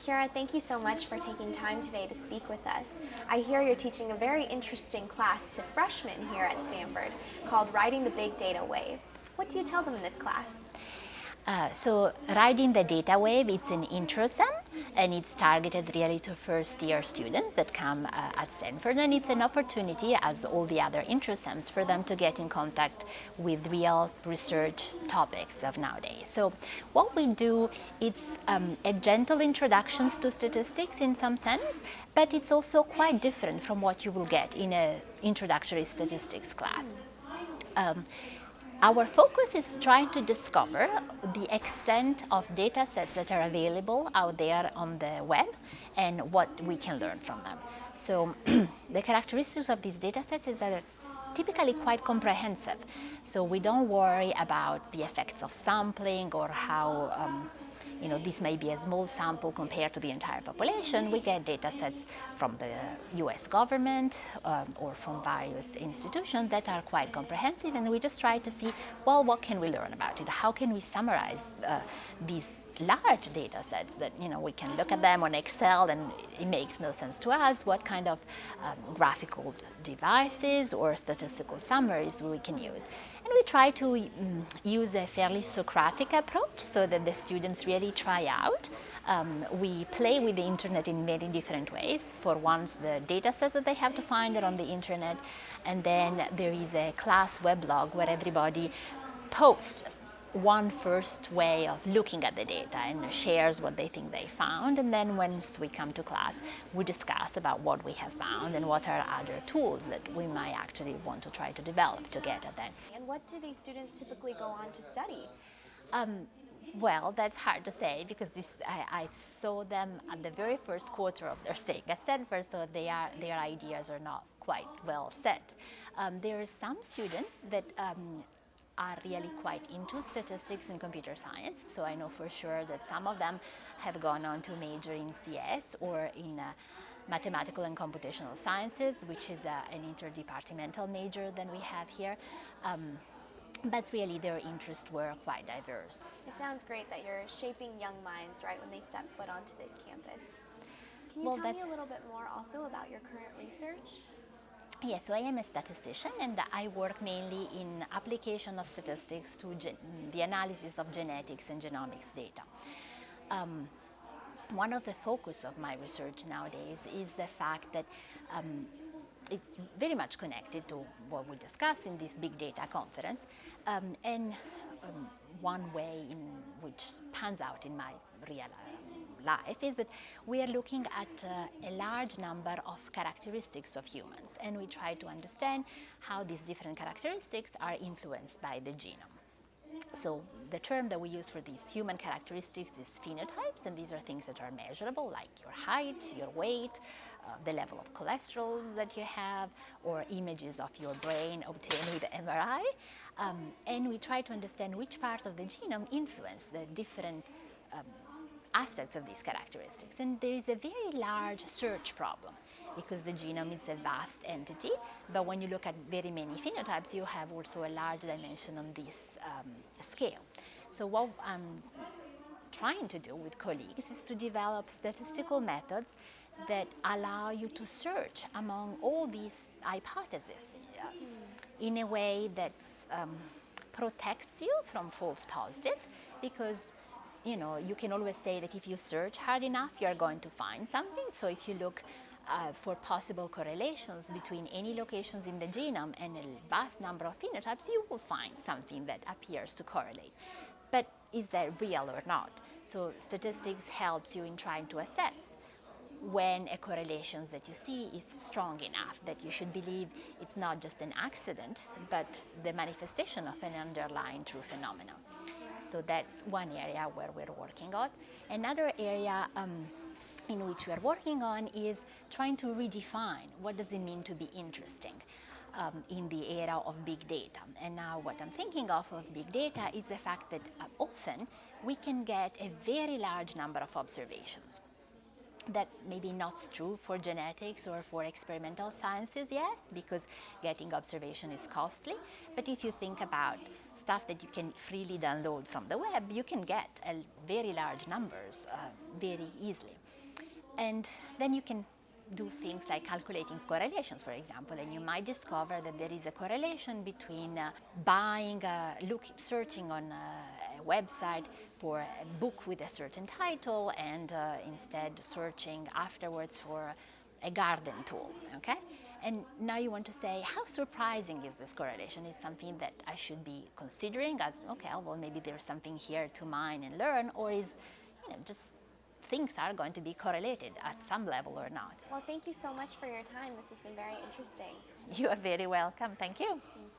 Chiara, thank you so much for taking time today to speak with us. I hear you're teaching a very interesting class to freshmen here at Stanford called Riding the Big Data Wave. What do you tell them in this class? So riding the data wave, it's an intro sem, and it's targeted really to first-year students that come at Stanford, and it's an opportunity, as all the other intro sems, for them to get in contact with real research topics of nowadays. So what we do, it's a gentle introduction to statistics in some sense, but it's also quite different from what you will get in an introductory statistics class. Our focus is trying to discover the extent of data sets that are available out there on the web and what we can learn from them. So the characteristics of these data sets is that they're typically quite comprehensive. So we don't worry about the effects of sampling or how this may be a small sample compared to the entire population. We get data sets from the US government or from various institutions that are quite comprehensive, and we just try to see, well, what can we learn about it? How can we summarize these large data sets that, we can look at them on Excel and it makes no sense to us? What kind of graphical devices or statistical summaries we can use? And we try to use a fairly Socratic approach so that the students really try out. We play with the internet in many different ways. For once, the data sets that they have to find are on the internet, and then there is a class weblog where everybody posts one first way of looking at the data and shares what they think they found, and then once we come to class we discuss about what we have found and what are other tools that we might actually want to try to develop to get at that. And what do these students typically go on to study? Well, that's hard to say because I saw them at the very first quarter of their stay at Stanford, so their ideas are not quite well set. There are some students that are really quite into statistics and computer science. So I know for sure that some of them have gone on to major in CS or in mathematical and computational sciences, which is an interdepartmental major that we have here. But really their interests were quite diverse. It sounds great that you're shaping young minds right when they step foot onto this campus. Can you tell me a little bit more also about your current research? Yes, so I am a statistician and I work mainly in application of statistics to the analysis of genetics and genomics data. One of the focus of my research nowadays is the fact that it's very much connected to what we discussed in this big data conference, and one way in which pans out in my real life is that we are looking at a large number of characteristics of humans, and we try to understand how these different characteristics are influenced by the genome. So the term that we use for these human characteristics is phenotypes, and these are things that are measurable, like your height, your weight, the level of cholesterol that you have, or images of your brain obtained with MRI. And we try to understand which part of the genome influence the different aspects of these characteristics. And there is a very large search problem because the genome is a vast entity, but when you look at very many phenotypes, you have also a large dimension on this scale. So what I'm trying to do with colleagues is to develop statistical methods that allow you to search among all these hypotheses in a way that protects you from false positive, because you can always say that if you search hard enough, you're going to find something. So if you look for possible correlations between any locations in the genome and a vast number of phenotypes, you will find something that appears to correlate. But is that real or not? So statistics helps you in trying to assess when a correlation that you see is strong enough that you should believe it's not just an accident, but the manifestation of an underlying true phenomenon. So that's one area where we're working on. Another area in which we're working on is trying to redefine what does it mean to be interesting in the era of big data. And now what I'm thinking of big data is the fact that often we can get a very large number of observations. That's maybe not true for genetics or for experimental sciences yet, because getting observation is costly. But if you think about stuff that you can freely download from the web, you can get very large numbers very easily. And then you can do things like calculating correlations, for example, and you might discover that there is a correlation between searching on a website for a book with a certain title and instead searching afterwards for a garden tool, okay? And now you want to say, how surprising is this correlation? Is something that I should be considering as, okay, well, maybe there's something here to mine and learn, or is, just things are going to be correlated at some level or not? Well, thank you so much for your time. This has been very interesting. You are very welcome. Thank you. Thank you.